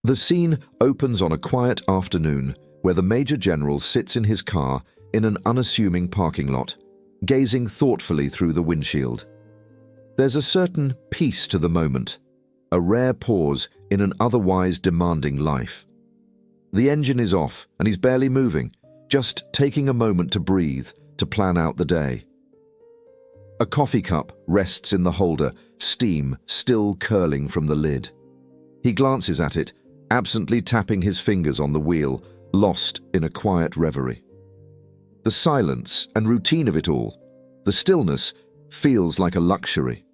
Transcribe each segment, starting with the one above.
The scene opens on a quiet afternoon where the Major General sits in his car in an unassuming parking lot, gazing thoughtfully through the windshield. There's a certain peace to the moment, a rare pause in an otherwise demanding life. The engine is off and he's barely moving, just taking a moment to breathe, to plan out the day. A coffee cup rests in the holder, steam still curling from the lid. He glances at it, absently tapping his fingers on the wheel, lost in a quiet reverie. The silence and routine of it all, the stillness, feels like a luxury.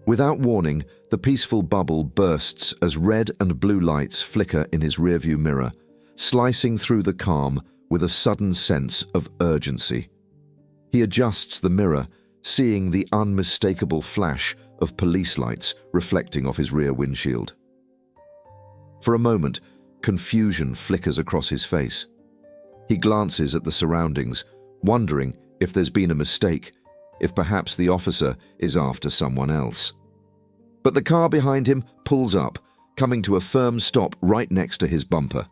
Without warning, the peaceful bubble bursts as red and blue lights flicker in his rearview mirror, slicing through the calm with a sudden sense of urgency. He adjusts the mirror, seeing the unmistakable flash of police lights reflecting off his rear windshield. For a moment, confusion flickers across his face. He glances at the surroundings, wondering if there's been a mistake, if perhaps the officer is after someone else. But the car behind him pulls up, coming to a firm stop right next to his bumper.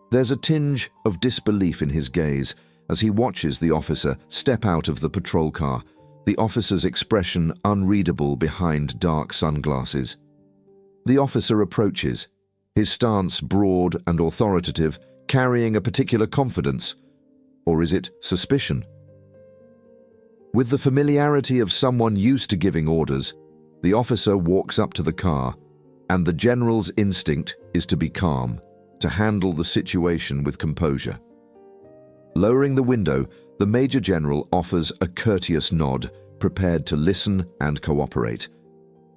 There's a tinge of disbelief in his gaze as he watches the officer step out of the patrol car, the officer's expression unreadable behind dark sunglasses. The officer approaches, his stance broad and authoritative, carrying a particular confidence. Or is it suspicion? With the familiarity of someone used to giving orders, the officer walks up to the car, and the general's instinct is to be calm, to handle the situation with composure. Lowering the window, the Major General offers a courteous nod, prepared to listen and cooperate.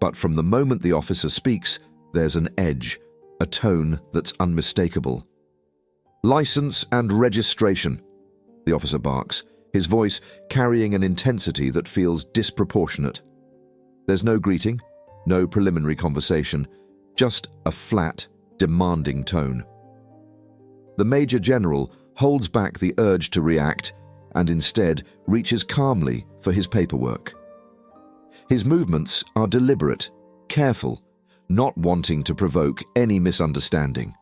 But from the moment the officer speaks, there's an edge, a tone that's unmistakable. "License and registration," the officer barks, his voice carrying an intensity that feels disproportionate. There's no greeting, no preliminary conversation, just a flat, demanding tone. The Major General holds back the urge to react and instead reaches calmly for his paperwork. His movements are deliberate, careful, not wanting to provoke any misunderstanding.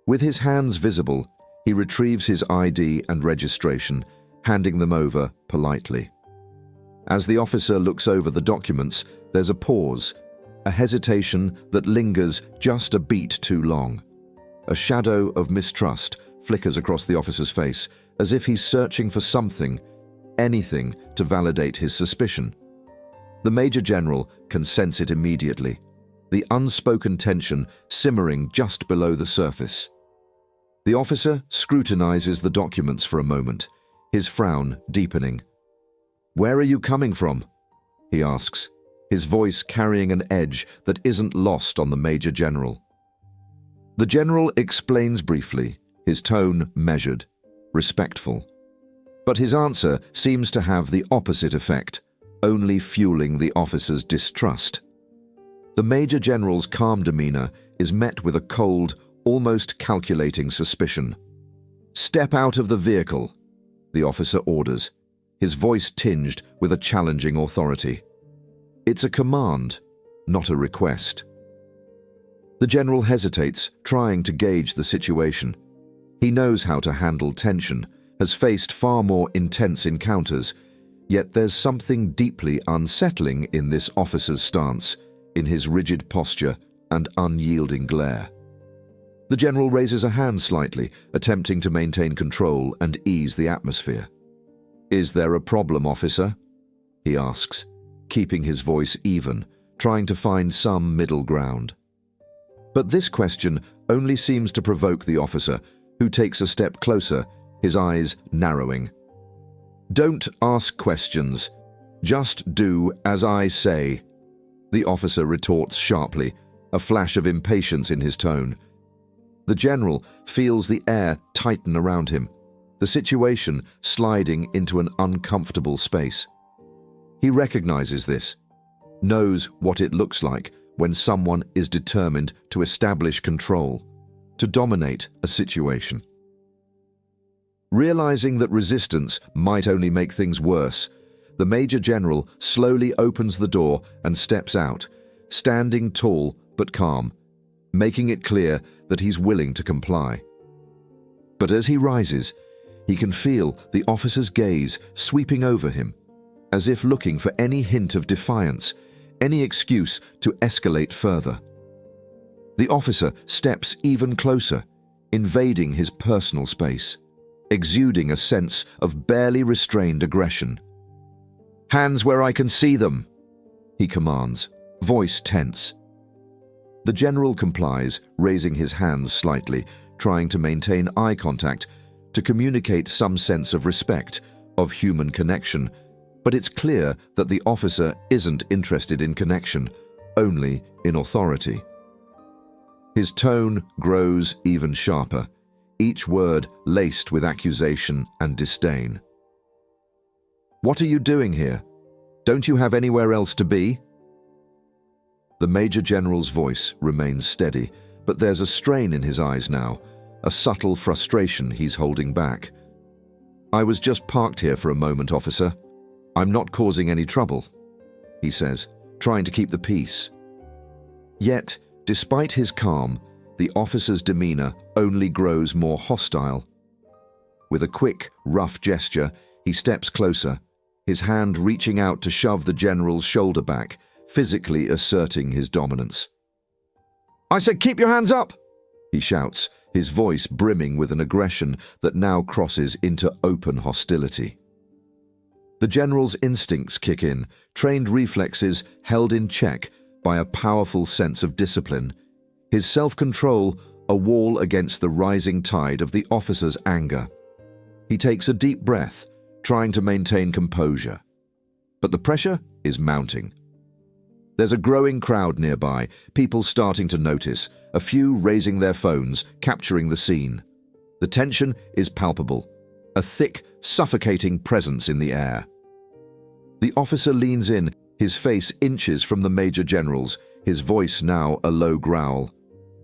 With his hands visible, he retrieves his ID and registration, handing them over politely. As the officer looks over the documents, there's a pause, a hesitation that lingers just a beat too long. A shadow of mistrust flickers across the officer's face, as if he's searching for something, anything, to validate his suspicion. The Major General can sense it immediately, the unspoken tension simmering just below the surface. The officer scrutinizes the documents for a moment, his frown deepening. "Where are you coming from?" he asks, his voice carrying an edge that isn't lost on the Major General. The General explains briefly, his tone measured, respectful. But his answer seems to have the opposite effect, only fueling the officer's distrust. The Major General's calm demeanor is met with a cold, almost calculating suspicion. "Step out of the vehicle," the officer orders, his voice tinged with a challenging authority. It's a command, not a request. The general hesitates, trying to gauge the situation. He knows how to handle tension, has faced far more intense encounters, yet there's something deeply unsettling in this officer's stance, in his rigid posture and unyielding glare. The general raises a hand slightly, attempting to maintain control and ease the atmosphere. "Is there a problem, officer?" he asks, keeping his voice even, trying to find some middle ground. But this question only seems to provoke the officer, who takes a step closer, his eyes narrowing. "Don't ask questions. Just do as I say," the officer retorts sharply, a flash of impatience in his tone. The general feels the air tighten around him, the situation sliding into an uncomfortable space. He recognizes this, knows what it looks like when someone is determined to establish control, to dominate a situation. Realizing that resistance might only make things worse, the Major General slowly opens the door and steps out, standing tall but calm, making it clear that he's willing to comply. But as he rises, he can feel the officer's gaze sweeping over him, as if looking for any hint of defiance, any excuse to escalate further. The officer steps even closer, invading his personal space, exuding a sense of barely restrained aggression. "Hands where I can see them," he commands, voice tense. The general complies, raising his hands slightly, trying to maintain eye contact, to communicate some sense of respect, of human connection, but it's clear that the officer isn't interested in connection, only in authority. His tone grows even sharper, each word laced with accusation and disdain. "What are you doing here? Don't you have anywhere else to be?" The Major General's voice remains steady, but there's a strain in his eyes now, a subtle frustration he's holding back. "I was just parked here for a moment, officer. I'm not causing any trouble," he says, trying to keep the peace. Yet, despite his calm, the officer's demeanor only grows more hostile. With a quick, rough gesture, he steps closer, his hand reaching out to shove the general's shoulder back, physically asserting his dominance. "I said keep your hands up!" he shouts, his voice brimming with an aggression that now crosses into open hostility. The general's instincts kick in, trained reflexes held in check by a powerful sense of discipline, his self-control a wall against the rising tide of the officer's anger. He takes a deep breath, trying to maintain composure. But the pressure is mounting. There's a growing crowd nearby, people starting to notice, a few raising their phones, capturing the scene. The tension is palpable, a thick, suffocating presence in the air. The officer leans in, his face inches from the Major General's, his voice now a low growl.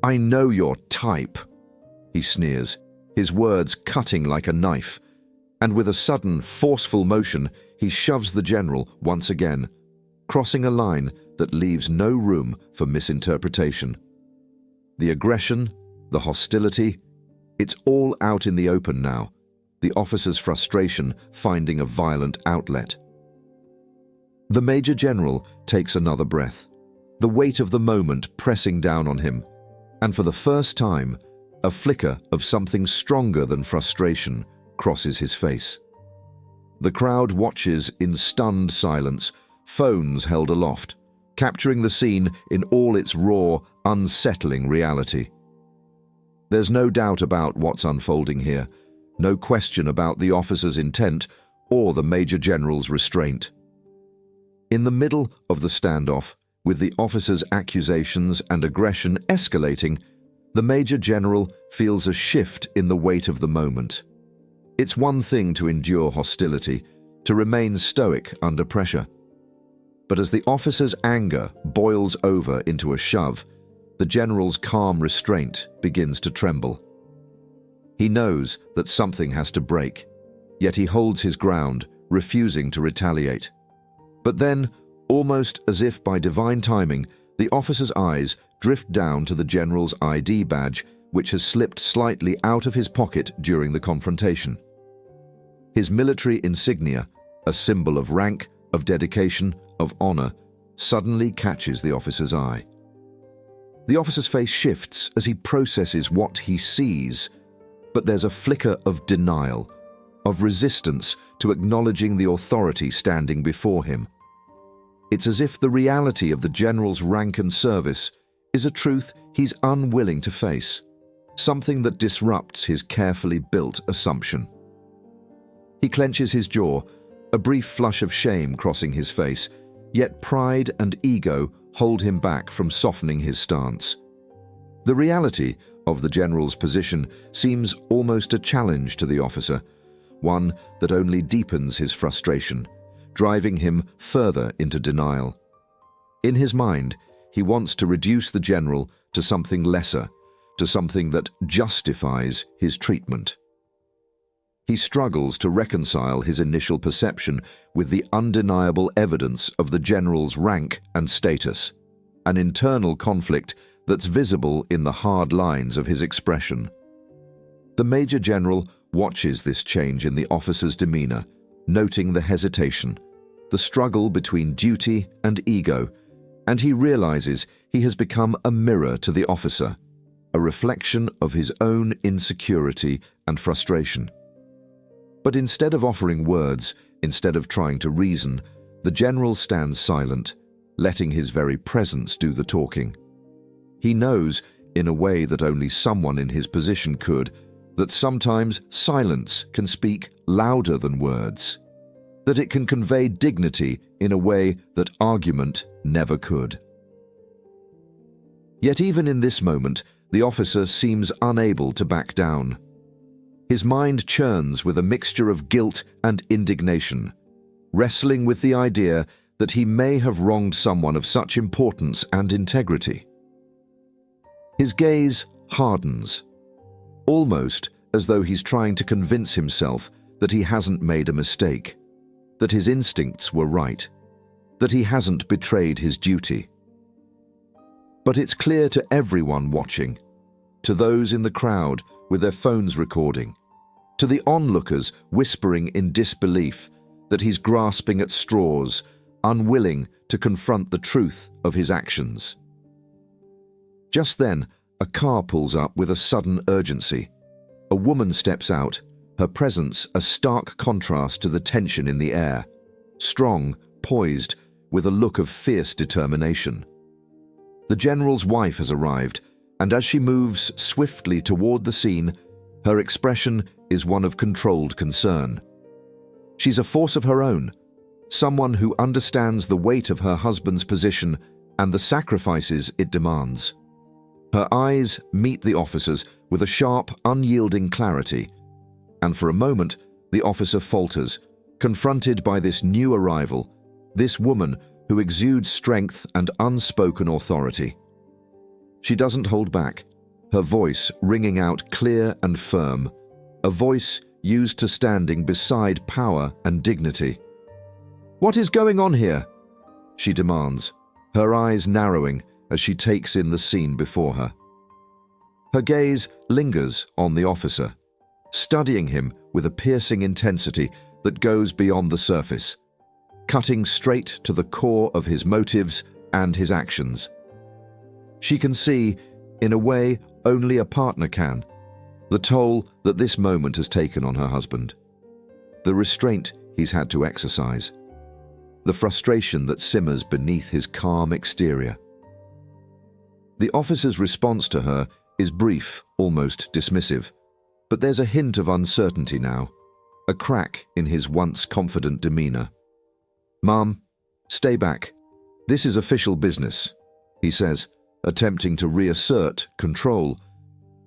"I know your type," he sneers, his words cutting like a knife, and with a sudden, forceful motion, he shoves the general once again, crossing a line that leaves no room for misinterpretation. The aggression, the hostility, it's all out in the open now, the officer's frustration finding a violent outlet. The Major General takes another breath, the weight of the moment pressing down on him, and for the first time, a flicker of something stronger than frustration crosses his face. The crowd watches in stunned silence, phones held aloft, capturing the scene in all its raw, unsettling reality. There's no doubt about what's unfolding here, no question about the officer's intent or the Major General's restraint. In the middle of the standoff, with the officer's accusations and aggression escalating, the Major General feels a shift in the weight of the moment. It's one thing to endure hostility, to remain stoic under pressure. But as the officer's anger boils over into a shove, the general's calm restraint begins to tremble. He knows that something has to break, yet he holds his ground, refusing to retaliate. But then, almost as if by divine timing, the officer's eyes drift down to the general's ID badge, which has slipped slightly out of his pocket during the confrontation. His military insignia, a symbol of rank, of dedication, of honor, suddenly catches the officer's eye. The officer's face shifts as he processes what he sees, but there's a flicker of denial, of resistance to acknowledging the authority standing before him. It's as if the reality of the general's rank and service is a truth he's unwilling to face, something that disrupts his carefully built assumption. He clenches his jaw, a brief flush of shame crossing his face, yet pride and ego hold him back from softening his stance. The reality of the general's position seems almost a challenge to the officer, one that only deepens his frustration, driving him further into denial. In his mind, he wants to reduce the general to something lesser, to something that justifies his treatment. He struggles to reconcile his initial perception with the undeniable evidence of the general's rank and status, an internal conflict that's visible in the hard lines of his expression. The Major General watches this change in the officer's demeanor, noting the hesitation, the struggle between duty and ego, and he realizes he has become a mirror to the officer, a reflection of his own insecurity and frustration. But instead of offering words, instead of trying to reason, the general stands silent, letting his very presence do the talking. He knows, in a way that only someone in his position could, that sometimes silence can speak louder than words, that it can convey dignity in a way that argument never could. Yet even in this moment, the officer seems unable to back down. His mind churns with a mixture of guilt and indignation, wrestling with the idea that he may have wronged someone of such importance and integrity. His gaze hardens, almost as though he's trying to convince himself that he hasn't made a mistake, that his instincts were right, that he hasn't betrayed his duty. But it's clear to everyone watching, to those in the crowd with their phones recording, to the onlookers whispering in disbelief, that he's grasping at straws, unwilling to confront the truth of his actions. Just then, a car pulls up with a sudden urgency. A woman steps out, her presence a stark contrast to the tension in the air, strong, poised, with a look of fierce determination. The general's wife has arrived, and as she moves swiftly toward the scene, her expression is one of controlled concern. She's a force of her own, someone who understands the weight of her husband's position and the sacrifices it demands. Her eyes meet the officer's with a sharp, unyielding clarity, and for a moment the officer falters, confronted by this new arrival, this woman who exudes strength and unspoken authority. She doesn't hold back, her voice ringing out clear and firm, a voice used to standing beside power and dignity. "What is going on here?" she demands, her eyes narrowing as she takes in the scene before her. Her gaze lingers on the officer, studying him with a piercing intensity that goes beyond the surface, cutting straight to the core of his motives and his actions. She can see, in a way only a partner can, the toll that this moment has taken on her husband, the restraint he's had to exercise, the frustration that simmers beneath his calm exterior. The officer's response to her is brief, almost dismissive, but there's a hint of uncertainty now, a crack in his once confident demeanor. "Mom, stay back. This is official business," he says, attempting to reassert control,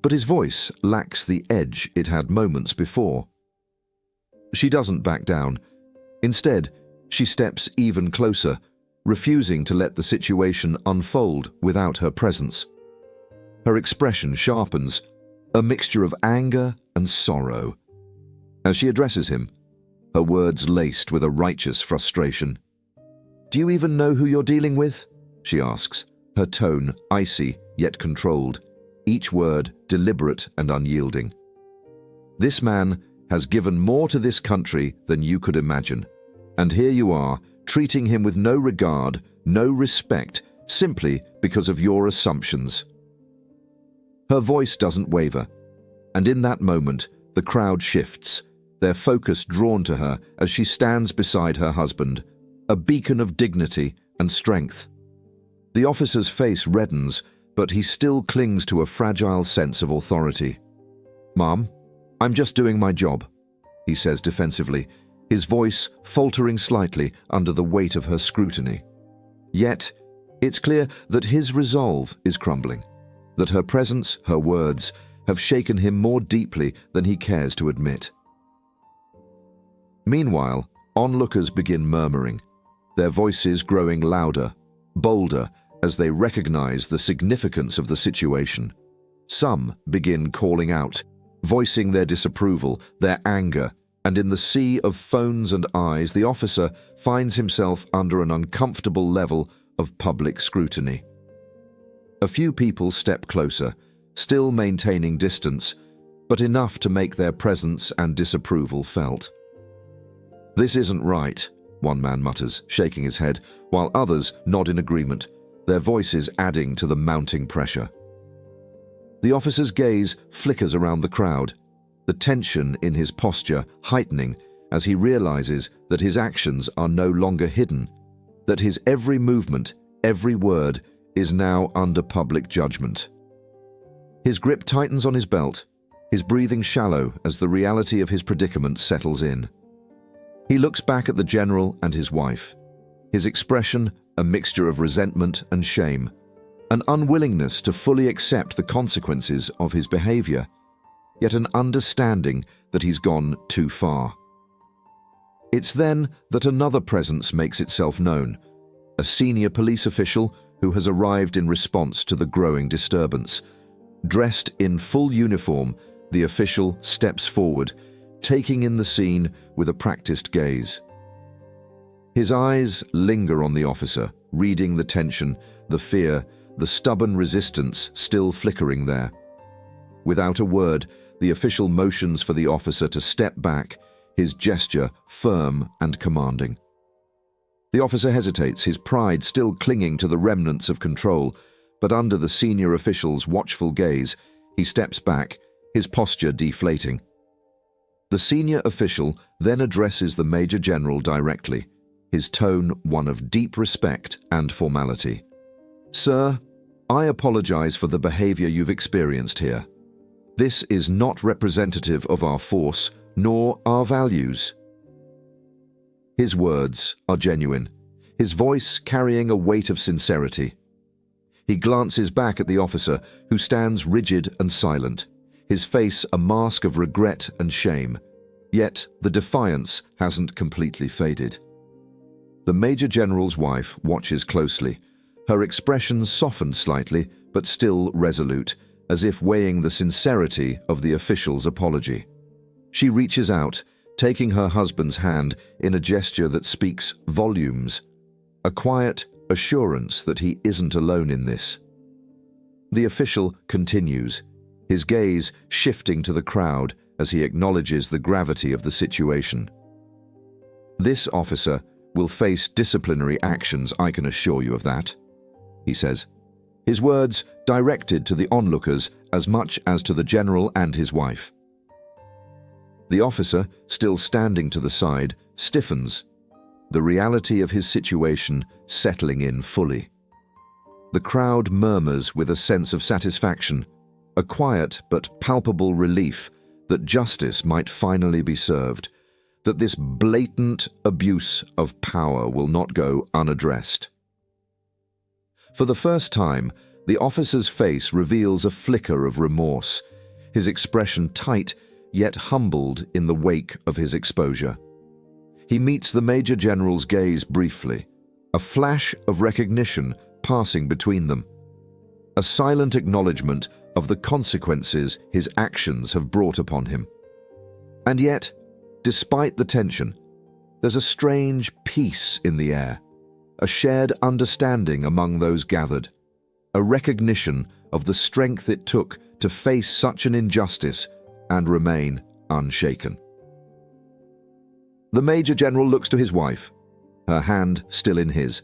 but his voice lacks the edge it had moments before. She doesn't back down. Instead, she steps even closer, refusing to let the situation unfold without her presence. Her expression sharpens, a mixture of anger and sorrow. As she addresses him, her words laced with a righteous frustration. "Do you even know who you're dealing with?" she asks, her tone icy yet controlled, each word deliberate and unyielding. "This man has given more to this country than you could imagine, and here you are, treating him with no regard, no respect, simply because of your assumptions." Her voice doesn't waver, and in that moment, the crowd shifts, their focus drawn to her as she stands beside her husband, a beacon of dignity and strength. The officer's face reddens, but he still clings to a fragile sense of authority. "Mom, I'm just doing my job," he says defensively, his voice faltering slightly under the weight of her scrutiny. Yet, it's clear that his resolve is crumbling, that her presence, her words, have shaken him more deeply than he cares to admit. Meanwhile, onlookers begin murmuring, their voices growing louder, bolder, as they recognize the significance of the situation. Some begin calling out, voicing their disapproval, their anger, and in the sea of phones and eyes, the officer finds himself under an uncomfortable level of public scrutiny. A few people step closer, still maintaining distance, but enough to make their presence and disapproval felt. "This isn't right," one man mutters, shaking his head, while others nod in agreement, their voices adding to the mounting pressure. The officer's gaze flickers around the crowd, the tension in his posture heightening as he realizes that his actions are no longer hidden, that his every movement, every word, is now under public judgment. His grip tightens on his belt, his breathing shallow as the reality of his predicament settles in. He looks back at the general and his wife, his expression a mixture of resentment and shame, an unwillingness to fully accept the consequences of his behavior, yet an understanding that he's gone too far. It's then that another presence makes itself known, a senior police official who has arrived in response to the growing disturbance. Dressed in full uniform, the official steps forward, taking in the scene with a practiced gaze. His eyes linger on the officer, reading the tension, the fear, the stubborn resistance still flickering there. Without a word, the official motions for the officer to step back, his gesture firm and commanding. The officer hesitates, his pride still clinging to the remnants of control, but under the senior official's watchful gaze, he steps back, his posture deflating. The senior official then addresses the Major General directly, his tone one of deep respect and formality. "Sir, I apologize for the behavior you've experienced here. This is not representative of our force nor our values." His words are genuine, his voice carrying a weight of sincerity. He glances back at the officer, who stands rigid and silent, his face a mask of regret and shame, yet the defiance hasn't completely faded. The Major General's wife watches closely, her expression softened slightly, but still resolute, as if weighing the sincerity of the official's apology. She reaches out, taking her husband's hand in a gesture that speaks volumes, a quiet assurance that he isn't alone in this. The official continues, his gaze shifting to the crowd as he acknowledges the gravity of the situation. "This officer will face disciplinary actions, I can assure you of that," he says, his words directed to the onlookers as much as to the general and his wife. The officer, still standing to the side, stiffens, the reality of his situation settling in fully. The crowd murmurs with a sense of satisfaction, a quiet but palpable relief that justice might finally be served, that this blatant abuse of power will not go unaddressed. For the first time, the officer's face reveals a flicker of remorse, his expression tight yet humbled in the wake of his exposure. He meets the Major General's gaze briefly, a flash of recognition passing between them, a silent acknowledgement of the consequences his actions have brought upon him. And yet, despite the tension, there's a strange peace in the air, a shared understanding among those gathered, a recognition of the strength it took to face such an injustice and remain unshaken. The Major General looks to his wife, her hand still in his,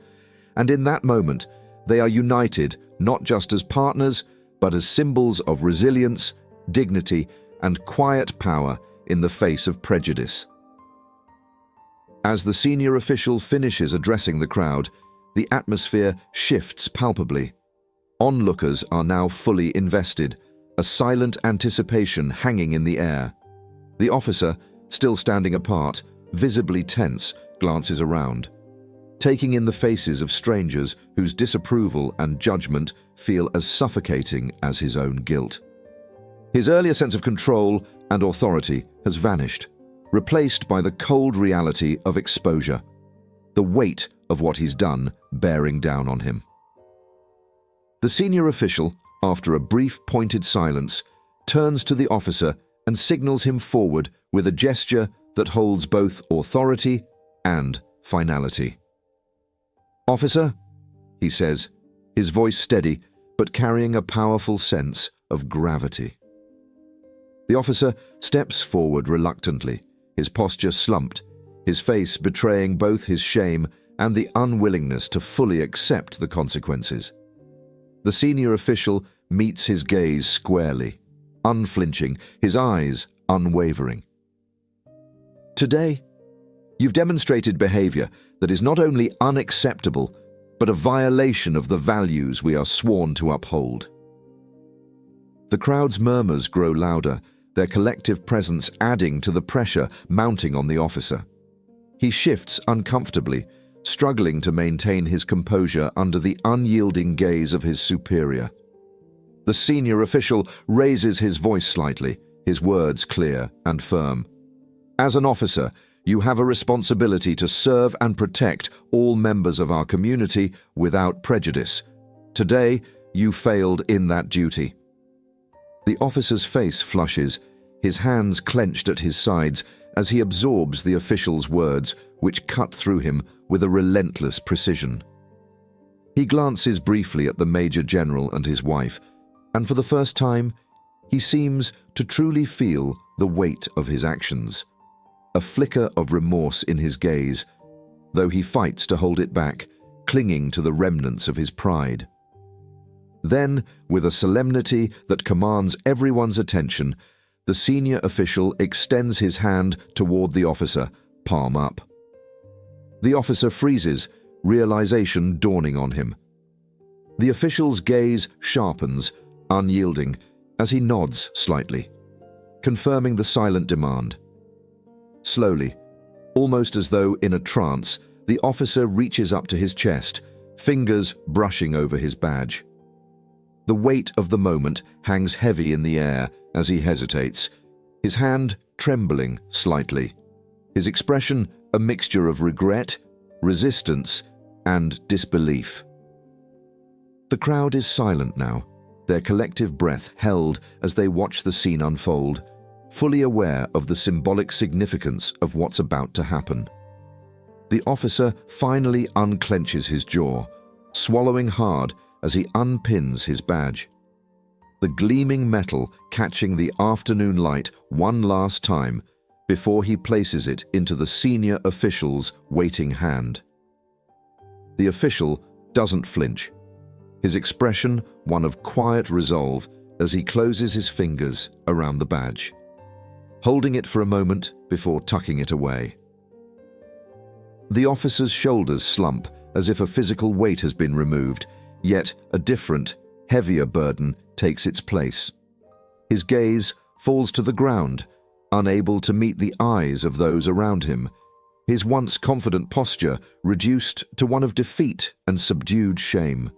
and in that moment they are united not just as partners, but as symbols of resilience, dignity, and quiet power in the face of prejudice. As the senior official finishes addressing the crowd, the atmosphere shifts palpably. Onlookers are now fully invested, a silent anticipation hanging in the air. The officer, still standing apart, visibly tense, glances around, taking in the faces of strangers whose disapproval and judgment feel as suffocating as his own guilt. His earlier sense of control and authority has vanished, replaced by the cold reality of exposure, the weight of what he's done bearing down on him. The senior official, after a brief pointed silence, turns to the officer and signals him forward with a gesture that holds both authority and finality. "Officer," he says, his voice steady but carrying a powerful sense of gravity. The officer steps forward reluctantly, his posture slumped, his face betraying both his shame and the unwillingness to fully accept the consequences. The senior official meets his gaze squarely, unflinching, his eyes unwavering. Today, you've demonstrated behavior that is not only unacceptable, but a violation of the values we are sworn to uphold. The crowd's murmurs grow louder, their collective presence adding to the pressure mounting on the officer. He shifts uncomfortably, struggling to maintain his composure under the unyielding gaze of his superior. The senior official raises his voice slightly, his words clear and firm. As an officer, you have a responsibility to serve and protect all members of our community without prejudice. Today, you failed in that duty. The officer's face flushes, his hands clenched at his sides as he absorbs the official's words, which cut through him with a relentless precision. He glances briefly at the Major General and his wife, and for the first time, he seems to truly feel the weight of his actions. A flicker of remorse in his gaze, though he fights to hold it back, clinging to the remnants of his pride. Then, with a solemnity that commands everyone's attention, the senior official extends his hand toward the officer, palm up. The officer freezes, realization dawning on him. The official's gaze sharpens, unyielding, as he nods slightly, confirming the silent demand. Slowly, almost as though in a trance, the officer reaches up to his chest, fingers brushing over his badge. The weight of the moment hangs heavy in the air as he hesitates, his hand trembling slightly, his expression a mixture of regret, resistance, and disbelief. The crowd is silent now, their collective breath held as they watch the scene unfold, fully aware of the symbolic significance of what's about to happen. The officer finally unclenches his jaw, swallowing hard as he unpins his badge. The gleaming metal catching the afternoon light one last time before he places it into the senior official's waiting hand. The official doesn't flinch, his expression one of quiet resolve as he closes his fingers around the badge, holding it for a moment before tucking it away. The officer's shoulders slump as if a physical weight has been removed, yet a different, heavier burden takes its place. His gaze falls to the ground, unable to meet the eyes of those around him, his once confident posture reduced to one of defeat and subdued shame.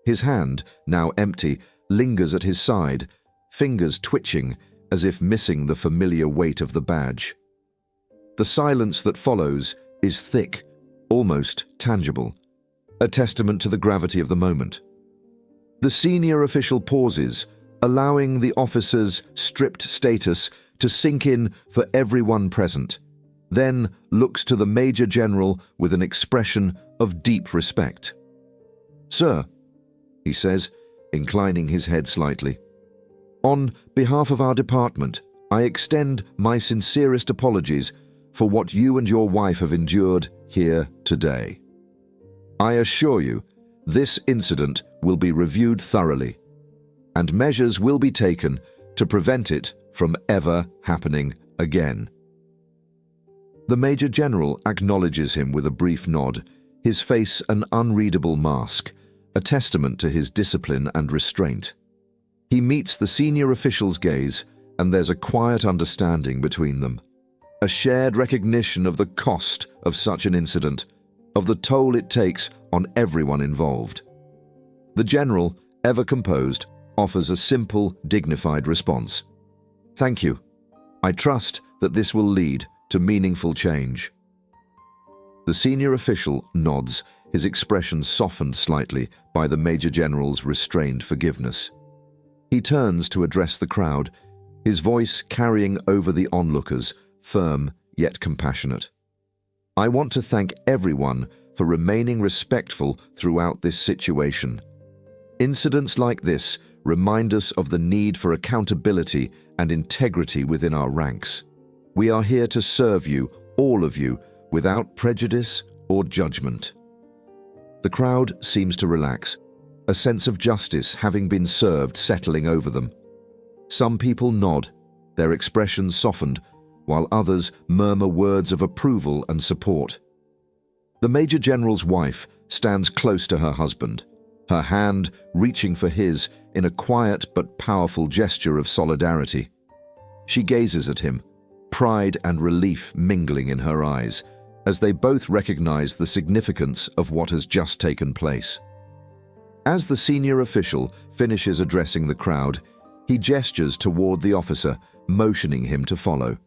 His hand, now empty, lingers at his side, fingers twitching as if missing the familiar weight of the badge. The silence that follows is thick, almost tangible, a testament to the gravity of the moment. The senior official pauses, allowing the officer's stripped status to sink in for everyone present, then looks to the Major General with an expression of deep respect. "Sir," he says, inclining his head slightly, "on behalf of our department, I extend my sincerest apologies for what you and your wife have endured here today. I assure you, this incident will be reviewed thoroughly, and measures will be taken to prevent it from ever happening again." The Major General acknowledges him with a brief nod, his face an unreadable mask, a testament to his discipline and restraint. He meets the senior official's gaze, and there's a quiet understanding between them, a shared recognition of the cost of such an incident, of the toll it takes on everyone involved. The general, ever composed, offers a simple, dignified response. "Thank you. I trust that this will lead to meaningful change." The senior official nods, his expression softened slightly by the Major General's restrained forgiveness. He turns to address the crowd, his voice carrying over the onlookers, firm yet compassionate. "I want to thank everyone for remaining respectful throughout this situation. Incidents like this remind us of the need for accountability and integrity within our ranks. We are here to serve you, all of you, without prejudice or judgment. The crowd seems to relax, a sense of justice having been served settling over them. Some people nod, their expressions softened, while others murmur words of approval and support. The Major General's wife stands close to her husband, her hand reaching for his in a quiet but powerful gesture of solidarity. She gazes at him, pride and relief mingling in her eyes, as they both recognize the significance of what has just taken place. As the senior official finishes addressing the crowd, he gestures toward the officer, motioning him to follow.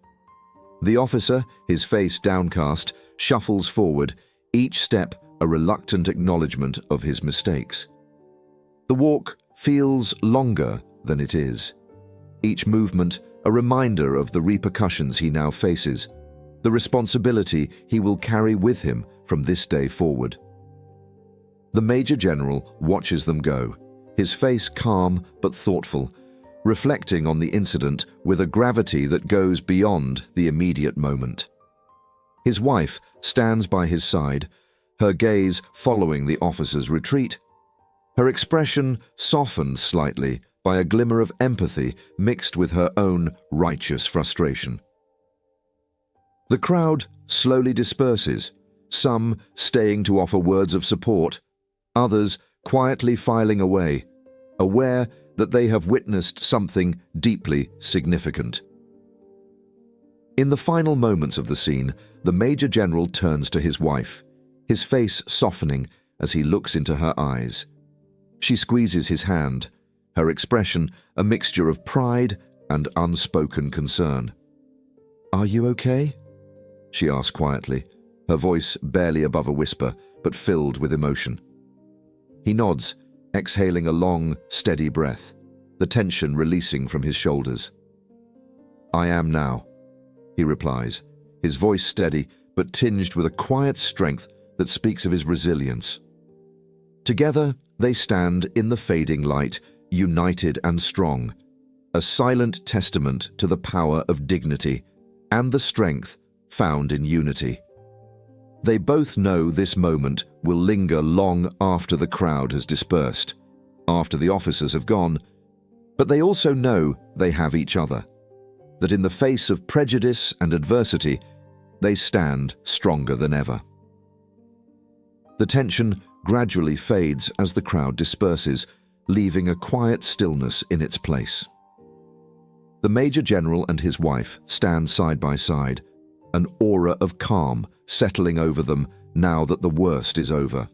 The officer, his face downcast, shuffles forward, each step a reluctant acknowledgement of his mistakes. The walk feels longer than it is. Each movement a reminder of the repercussions he now faces, the responsibility he will carry with him from this day forward. The Major General watches them go, his face calm but thoughtful, reflecting on the incident with a gravity that goes beyond the immediate moment. His wife stands by his side, her gaze following the officer's retreat, her expression softened slightly by a glimmer of empathy mixed with her own righteous frustration. The crowd slowly disperses, some staying to offer words of support, others quietly filing away, aware that they have witnessed something deeply significant. In the final moments of the scene, the Major General turns to his wife, his face softening as he looks into her eyes. She squeezes his hand, her expression a mixture of pride and unspoken concern. "Are you okay?" she asks quietly, her voice barely above a whisper, but filled with emotion. He nods, exhaling a long, steady breath, the tension releasing from his shoulders. "I am now," he replies, his voice steady but tinged with a quiet strength that speaks of his resilience. Together, they stand in the fading light, united and strong, a silent testament to the power of dignity and the strength found in unity. They both know this moment will linger long after the crowd has dispersed, after the officers have gone, but they also know they have each other, that in the face of prejudice and adversity, they stand stronger than ever. The tension gradually fades as the crowd disperses, leaving a quiet stillness in its place. The Major General and his wife stand side by side, an aura of calm settling over them now that the worst is over.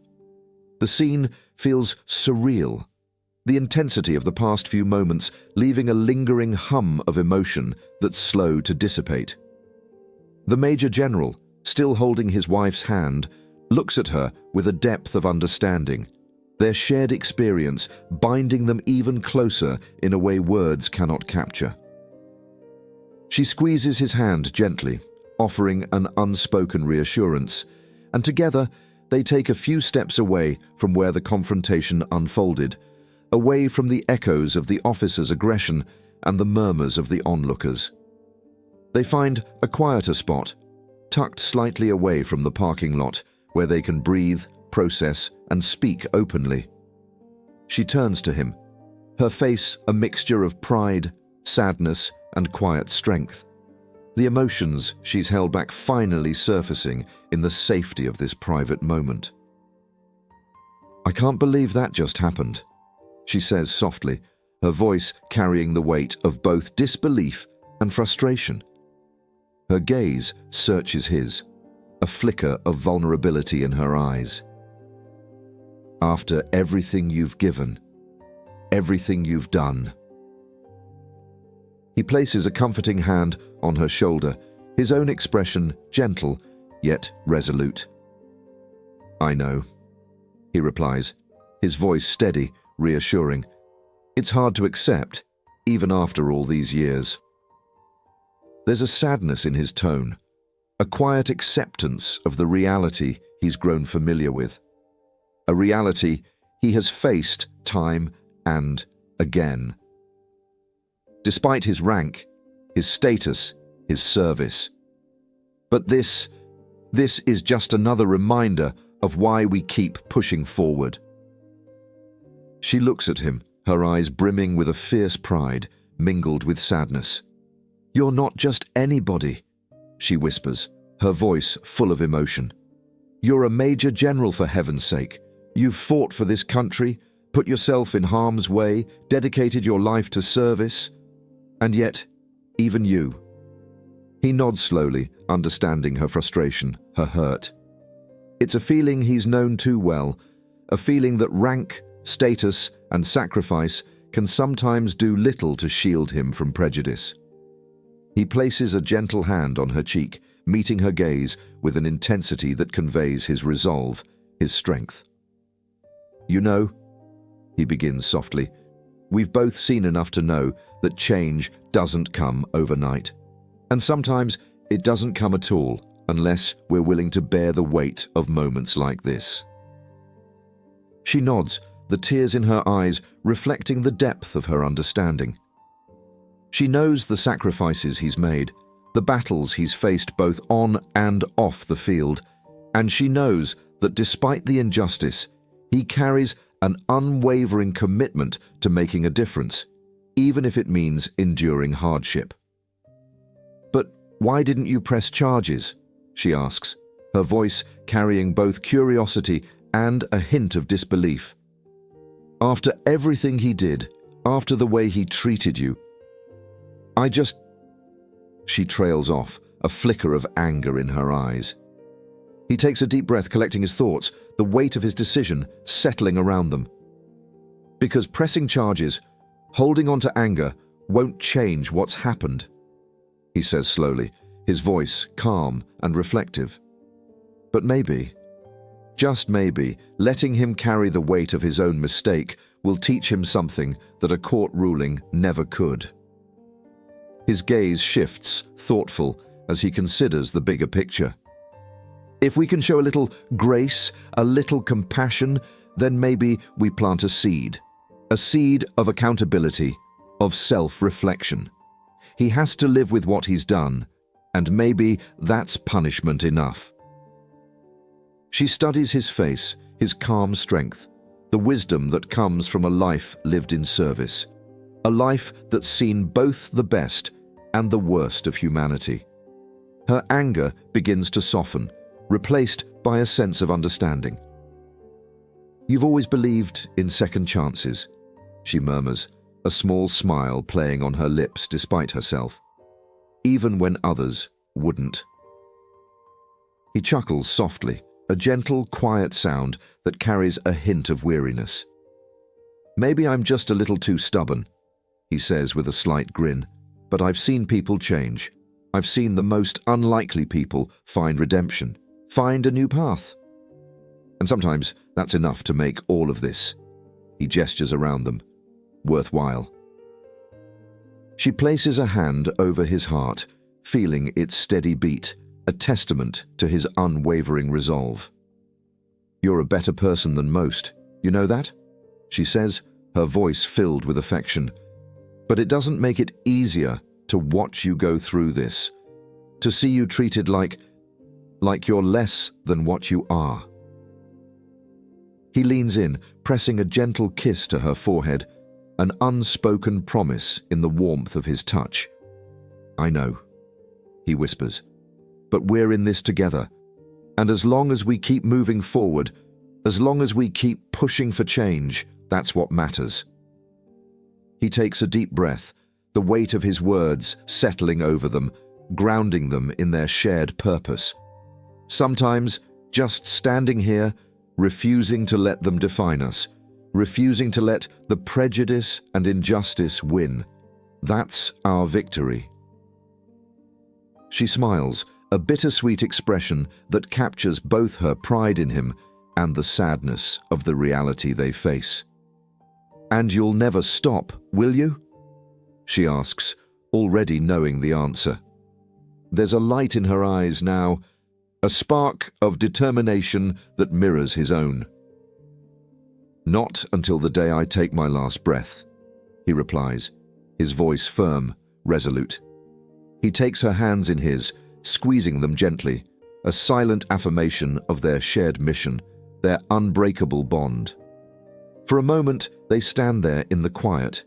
The scene feels surreal, the intensity of the past few moments leaving a lingering hum of emotion that's slow to dissipate. The Major General, still holding his wife's hand, looks at her with a depth of understanding, their shared experience binding them even closer in a way words cannot capture. She squeezes his hand gently, offering an unspoken reassurance, and together they take a few steps away from where the confrontation unfolded, away from the echoes of the officer's aggression and the murmurs of the onlookers. They find a quieter spot, tucked slightly away from the parking lot, where they can breathe, process, and speak openly. She turns to him, her face a mixture of pride, sadness, and quiet strength. The emotions she's held back finally surfacing in the safety of this private moment. "I can't believe that just happened," she says softly, her voice carrying the weight of both disbelief and frustration. Her gaze searches his, a flicker of vulnerability in her eyes. "After everything you've given, everything you've done." He places a comforting hand on her shoulder, his own expression gentle yet resolute. "I know," he replies, his voice steady, reassuring. "It's hard to accept, even after all these years." There's a sadness in his tone, a quiet acceptance of the reality he's grown familiar with, a reality he has faced time and again. Despite his rank, his status, his service. But this is just another reminder of why we keep pushing forward. She looks at him, her eyes brimming with a fierce pride, mingled with sadness. "You're not just anybody," she whispers, her voice full of emotion. "You're a major general, for heaven's sake. You've fought for this country, put yourself in harm's way, dedicated your life to service. And yet, even you." He nods slowly, understanding her frustration, her hurt. It's a feeling he's known too well, a feeling that rank, status, and sacrifice can sometimes do little to shield him from prejudice. He places a gentle hand on her cheek, meeting her gaze with an intensity that conveys his resolve, his strength. "You know," he begins softly, "we've both seen enough to know that change doesn't come overnight. And sometimes it doesn't come at all unless we're willing to bear the weight of moments like this." She nods, the tears in her eyes reflecting the depth of her understanding. She knows the sacrifices he's made, the battles he's faced both on and off the field, and she knows that despite the injustice, he carries an unwavering commitment to making a difference, even if it means enduring hardship. "But why didn't you press charges?" she asks, her voice carrying both curiosity and a hint of disbelief. "After everything he did, after the way he treated you, I just..." She trails off, a flicker of anger in her eyes. He takes a deep breath, collecting his thoughts, the weight of his decision settling around them. Because pressing charges, holding on to anger, won't change what's happened, he says slowly, his voice calm and reflective. But maybe, just maybe, letting him carry the weight of his own mistake will teach him something that a court ruling never could. His gaze shifts, thoughtful, as he considers the bigger picture. If we can show a little grace, a little compassion, then maybe we plant a seed of accountability, of self-reflection. He has to live with what he's done, and maybe that's punishment enough. She studies his face, his calm strength, the wisdom that comes from a life lived in service, a life that's seen both the best and the worst of humanity. Her anger begins to soften, replaced by a sense of understanding. "You've always believed in second chances," she murmurs, a small smile playing on her lips despite herself, "even when others wouldn't." He chuckles softly, a gentle, quiet sound that carries a hint of weariness. "Maybe I'm just a little too stubborn," he says with a slight grin, "but I've seen people change. I've seen the most unlikely people find redemption, find a new path. And sometimes that's enough to make all of this," he gestures around them, "worthwhile." She places a hand over his heart, feeling its steady beat, a testament to his unwavering resolve. "You're a better person than most, you know that?" she says, her voice filled with affection. "But it doesn't make it easier to watch you go through this, to see you treated like you're less than what you are." He leans in, pressing a gentle kiss to her forehead, an unspoken promise in the warmth of his touch. "I know," he whispers, "but we're in this together, and as long as we keep moving forward, as long as we keep pushing for change, that's what matters." He takes a deep breath, the weight of his words settling over them, grounding them in their shared purpose. Sometimes, just standing here, refusing to let them define us, refusing to let the prejudice and injustice win, that's our victory. She smiles, a bittersweet expression that captures both her pride in him and the sadness of the reality they face. "And you'll never stop, will you?" she asks, already knowing the answer. There's a light in her eyes now, a spark of determination that mirrors his own. "Not until the day I take my last breath," he replies, his voice firm, resolute. He takes her hands in his, squeezing them gently, a silent affirmation of their shared mission, their unbreakable bond. For a moment, they stand there in the quiet,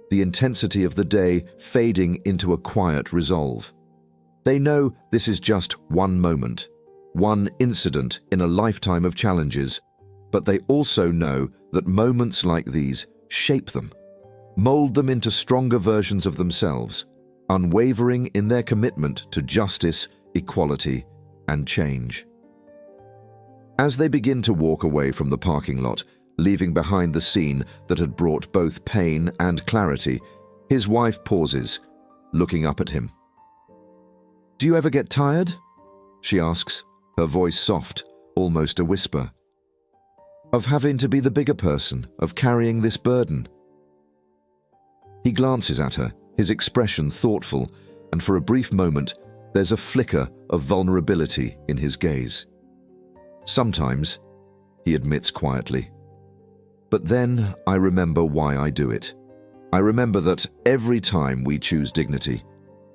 the intensity of the day fading into a quiet resolve. They know this is just one moment, one incident in a lifetime of challenges, but they also know that moments like these shape them, mold them into stronger versions of themselves, unwavering in their commitment to justice, equality, and change. As they begin to walk away from the parking lot, leaving behind the scene that had brought both pain and clarity, his wife pauses, looking up at him. "Do you ever get tired?" she asks, her voice soft, almost a whisper. "Of having to be the bigger person, of carrying this burden?" He glances at her, his expression thoughtful, and for a brief moment, there's a flicker of vulnerability in his gaze. "Sometimes," he admits quietly. "But then I remember why I do it. I remember that every time we choose dignity,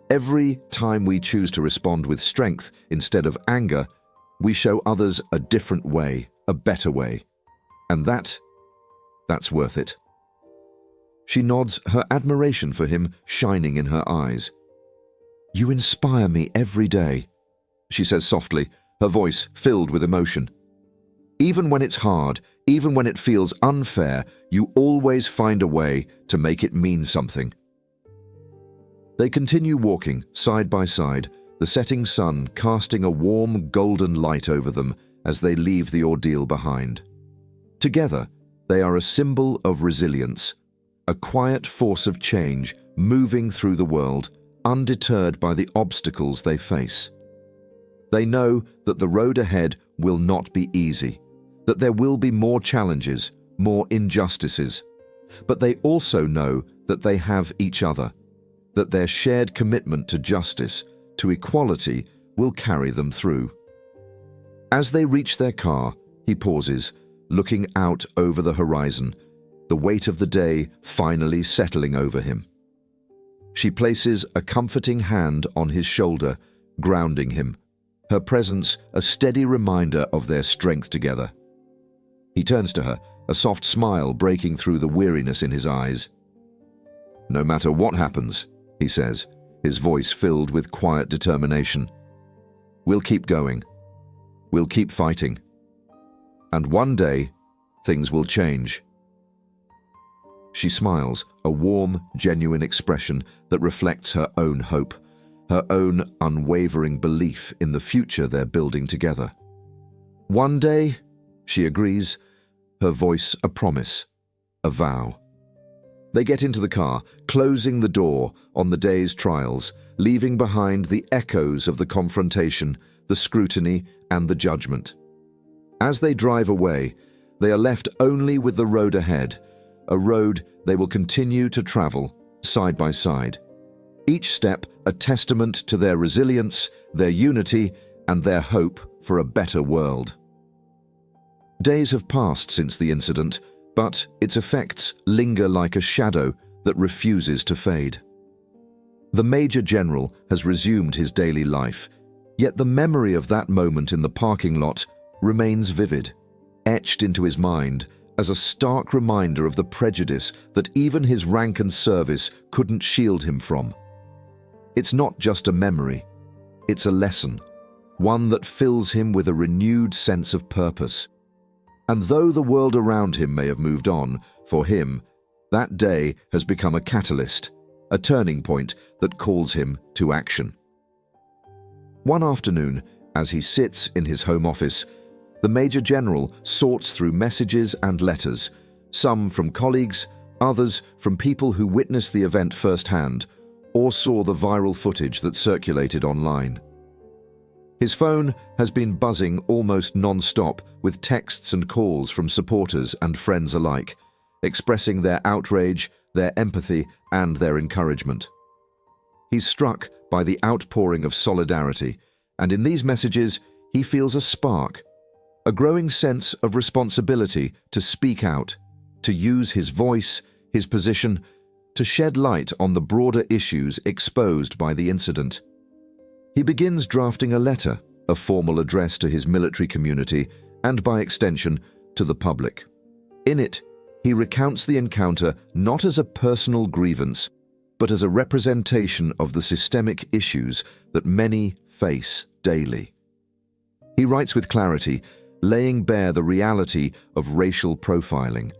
every time we choose to respond with strength instead of anger, we show others a different way, a better way. And that's worth it." She nods, her admiration for him shining in her eyes. "You inspire me every day," she says softly, her voice filled with emotion. "Even when it's hard, even when it feels unfair, you always find a way to make it mean something." They continue walking side by side, the setting sun casting a warm golden light over them as they leave the ordeal behind. Together, they are a symbol of resilience, a quiet force of change moving through the world, undeterred by the obstacles they face. They know that the road ahead will not be easy, that there will be more challenges, more injustices, but they also know that they have each other, that their shared commitment to justice, to equality, will carry them through. As they reach their car, he pauses, looking out over the horizon, the weight of the day finally settling over him. She places a comforting hand on his shoulder, grounding him, her presence a steady reminder of their strength together. He turns to her, a soft smile breaking through the weariness in his eyes. "No matter what happens," he says, his voice filled with quiet determination, "we'll keep going. We'll keep fighting. And one day, things will change." She smiles, a warm, genuine expression that reflects her own hope, her own unwavering belief in the future they're building together. "One day," she agrees, her voice a promise, a vow. They get into the car, closing the door on the day's trials, leaving behind the echoes of the confrontation, the scrutiny, and the judgment. As they drive away, they are left only with the road ahead, a road they will continue to travel side by side. Each step a testament to their resilience, their unity, and their hope for a better world. Days have passed since the incident, but its effects linger like a shadow that refuses to fade. The Major General has resumed his daily life, yet the memory of that moment in the parking lot remains vivid, etched into his mind as a stark reminder of the prejudice that even his rank and service couldn't shield him from. It's not just a memory, it's a lesson, one that fills him with a renewed sense of purpose. And though the world around him may have moved on, for him, that day has become a catalyst, a turning point that calls him to action. One afternoon, as he sits in his home office, the Major General sorts through messages and letters, some from colleagues, others from people who witnessed the event firsthand or saw the viral footage that circulated online. His phone has been buzzing almost non-stop with texts and calls from supporters and friends alike, expressing their outrage, their empathy, and their encouragement. He's struck by the outpouring of solidarity, and in these messages he feels a spark, a growing sense of responsibility to speak out, to use his voice, his position, to shed light on the broader issues exposed by the incident. He begins drafting a letter, a formal address to his military community and, by extension, to the public. In it, he recounts the encounter not as a personal grievance, but as a representation of the systemic issues that many face daily. He writes with clarity, laying bare the reality of racial profiling,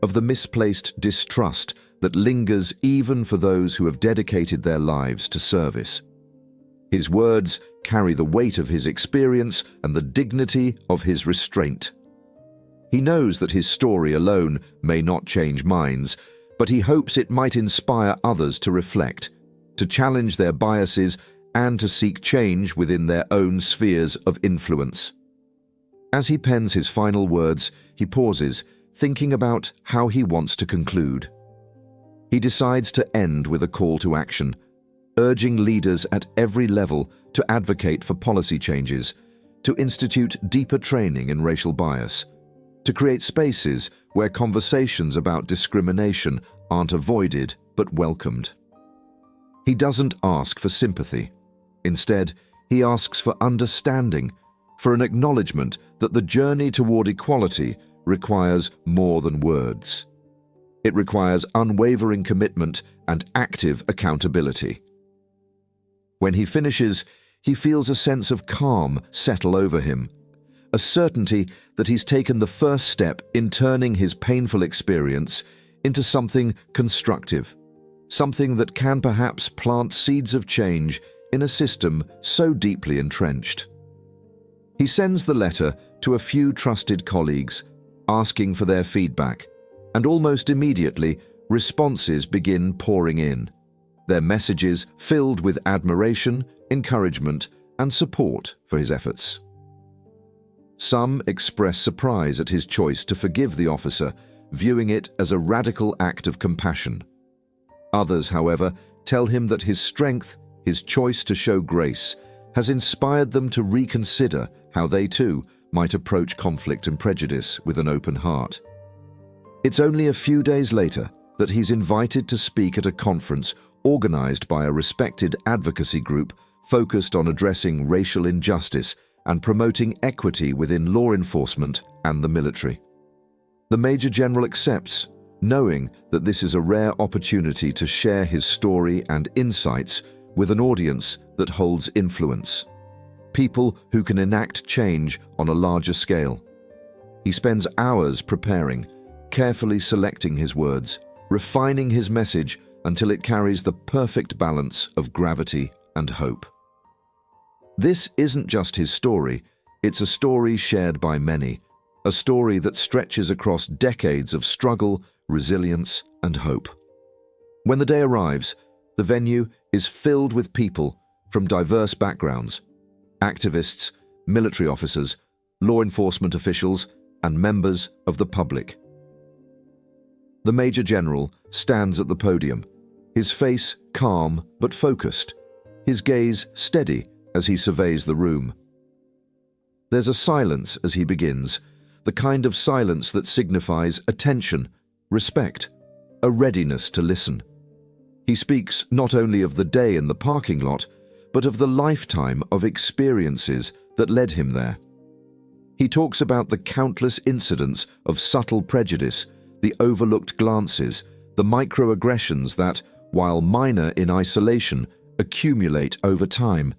of the misplaced distrust that lingers even for those who have dedicated their lives to service. His words carry the weight of his experience and the dignity of his restraint. He knows that his story alone may not change minds, but he hopes it might inspire others to reflect, to challenge their biases, and to seek change within their own spheres of influence. As he pens his final words, he pauses, thinking about how he wants to conclude. He decides to end with a call to action, urging leaders at every level to advocate for policy changes, to institute deeper training in racial bias, to create spaces where conversations about discrimination aren't avoided but welcomed. He doesn't ask for sympathy. Instead, he asks for understanding, for an acknowledgement that the journey toward equality requires more than words. It requires unwavering commitment and active accountability. When he finishes, he feels a sense of calm settle over him, a certainty that he's taken the first step in turning his painful experience into something constructive, something that can perhaps plant seeds of change in a system so deeply entrenched. He sends the letter to a few trusted colleagues, asking for their feedback, and almost immediately, responses begin pouring in, their messages filled with admiration, encouragement, and support for his efforts. Some express surprise at his choice to forgive the officer, viewing it as a radical act of compassion. Others, however, tell him that his strength, his choice to show grace, has inspired them to reconsider how they too might approach conflict and prejudice with an open heart. It's only a few days later that he's invited to speak at a conference organized by a respected advocacy group focused on addressing racial injustice and promoting equity within law enforcement and the military. The Major General accepts, knowing that this is a rare opportunity to share his story and insights with an audience that holds influence, people who can enact change on a larger scale. He spends hours preparing, carefully selecting his words, refining his message until it carries the perfect balance of gravity and hope. This isn't just his story, it's a story shared by many, a story that stretches across decades of struggle, resilience, and hope. When the day arrives, the venue is filled with people from diverse backgrounds, activists, military officers, law enforcement officials, and members of the public. The Major General stands at the podium, his face calm but focused, his gaze steady as he surveys the room. There's a silence as he begins, the kind of silence that signifies attention, respect, a readiness to listen. He speaks not only of the day in the parking lot, but of the lifetime of experiences that led him there. He talks about the countless incidents of subtle prejudice, the overlooked glances, the microaggressions that, while minor in isolation, accumulate over time,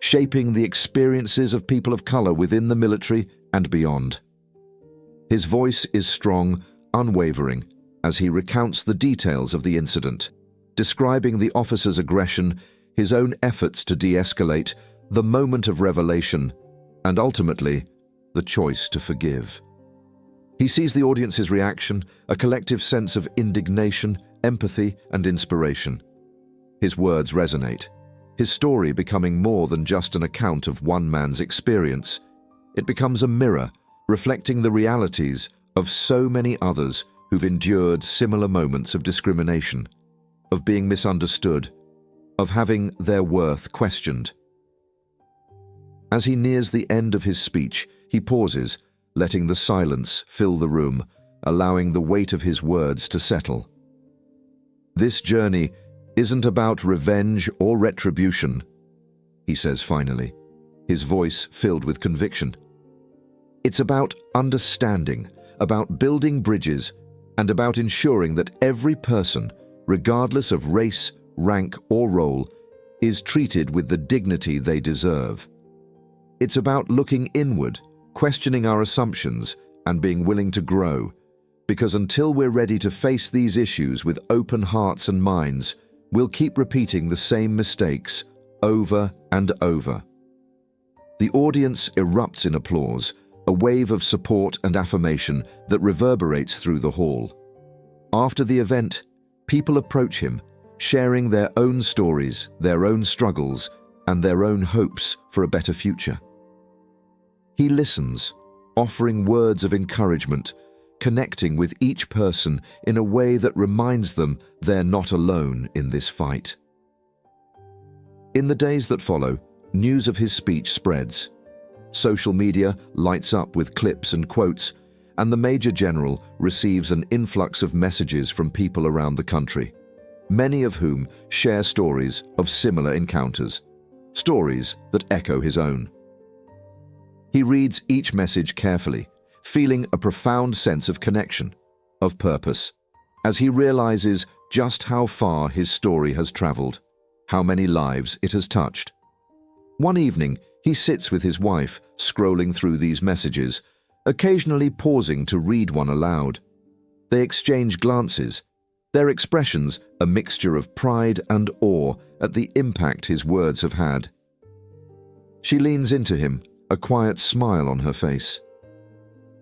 shaping the experiences of people of color within the military and beyond. His voice is strong, unwavering, as he recounts the details of the incident, describing the officer's aggression, his own efforts to de-escalate, the moment of revelation, and ultimately, the choice to forgive. He sees the audience's reaction, a collective sense of indignation, empathy, and inspiration. His words resonate, his story becoming more than just an account of one man's experience. It becomes a mirror, reflecting the realities of so many others who've endured similar moments of discrimination, of being misunderstood, of having their worth questioned. As he nears the end of his speech, he pauses, letting the silence fill the room, allowing the weight of his words to settle. "This journey isn't about revenge or retribution," he says finally, his voice filled with conviction. "It's about understanding, about building bridges, and about ensuring that every person, regardless of race, rank, or role, is treated with the dignity they deserve. It's about looking inward, questioning our assumptions, and being willing to grow, because until we're ready to face these issues with open hearts and minds, we'll keep repeating the same mistakes over and over." The audience erupts in applause, a wave of support and affirmation that reverberates through the hall. After the event, people approach him, sharing their own stories, their own struggles, and their own hopes for a better future. He listens, offering words of encouragement, connecting with each person in a way that reminds them they're not alone in this fight. In the days that follow, news of his speech spreads. Social media lights up with clips and quotes, and the Major General receives an influx of messages from people around the country, many of whom share stories of similar encounters, stories that echo his own. He reads each message carefully, feeling a profound sense of connection, of purpose, as he realizes just how far his story has traveled, how many lives it has touched. One evening, he sits with his wife, scrolling through these messages, occasionally pausing to read one aloud. They exchange glances, their expressions a mixture of pride and awe at the impact his words have had. She leans into him, a quiet smile on her face.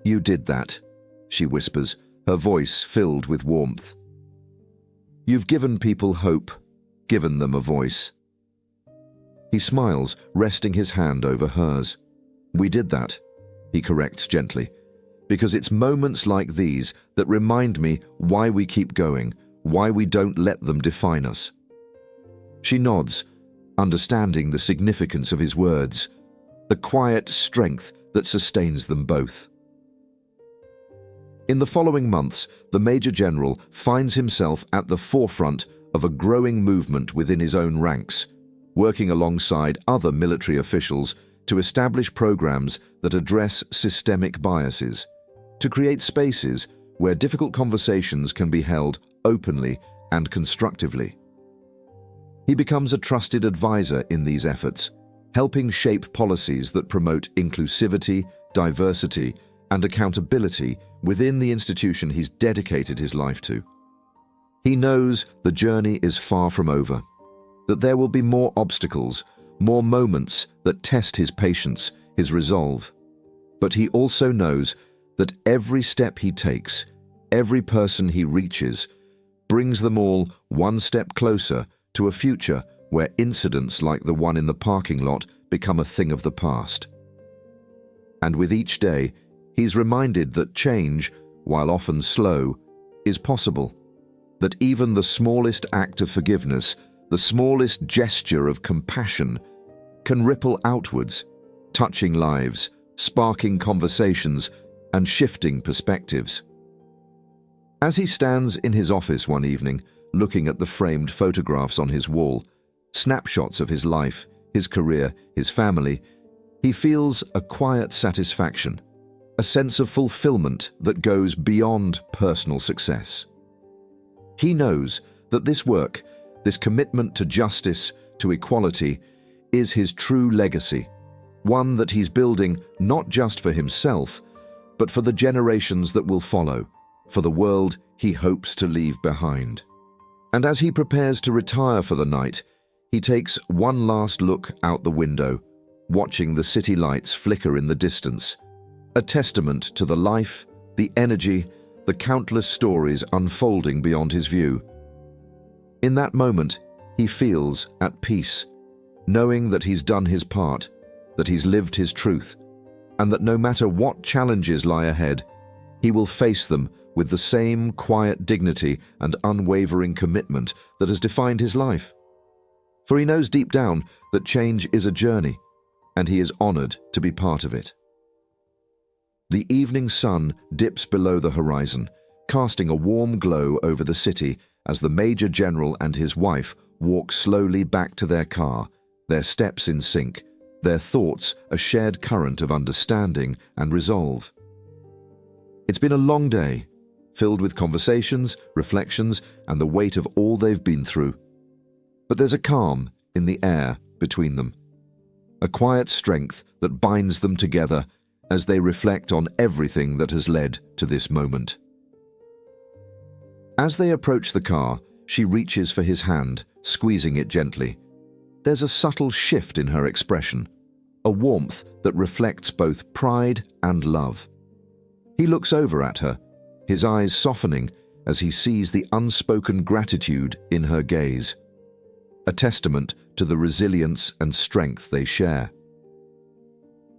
"You did that," she whispers, her voice filled with warmth. "You've given people hope, given them a voice." He smiles, resting his hand over hers. "We did that," he corrects gently, "because it's moments like these that remind me why we keep going, why we don't let them define us." She nods, understanding the significance of his words, the quiet strength that sustains them both. In the following months, the Major General finds himself at the forefront of a growing movement within his own ranks, working alongside other military officials to establish programs that address systemic biases, to create spaces where difficult conversations can be held openly and constructively. He becomes a trusted advisor in these efforts, helping shape policies that promote inclusivity, diversity, and accountability within the institution he's dedicated his life to. He knows the journey is far from over, that there will be more obstacles, more moments that test his patience, his resolve. But he also knows that every step he takes, every person he reaches, brings them all one step closer to a future where incidents like the one in the parking lot become a thing of the past. And with each day, he's reminded that change, while often slow, is possible, that even the smallest act of forgiveness, the smallest gesture of compassion, can ripple outwards, touching lives, sparking conversations, and shifting perspectives. As he stands in his office one evening, looking at the framed photographs on his wall, snapshots of his life, his career, his family, he feels a quiet satisfaction, a sense of fulfillment that goes beyond personal success. He knows that this work, this commitment to justice, to equality, is his true legacy, one that he's building not just for himself, but for the generations that will follow, for the world he hopes to leave behind. And as he prepares to retire for the night, he takes one last look out the window, watching the city lights flicker in the distance, a testament to the life, the energy, the countless stories unfolding beyond his view. In that moment, he feels at peace, knowing that he's done his part, that he's lived his truth, and that no matter what challenges lie ahead, he will face them with the same quiet dignity and unwavering commitment that has defined his life. For he knows deep down that change is a journey, and he is honored to be part of it. The evening sun dips below the horizon, casting a warm glow over the city as the Major General and his wife walk slowly back to their car, their steps in sync, their thoughts a shared current of understanding and resolve. It's been a long day, filled with conversations, reflections, and the weight of all they've been through. But there's a calm in the air between them, a quiet strength that binds them together as they reflect on everything that has led to this moment. As they approach the car, she reaches for his hand, squeezing it gently. There's a subtle shift in her expression, a warmth that reflects both pride and love. He looks over at her, his eyes softening as he sees the unspoken gratitude in her gaze, a testament to the resilience and strength they share.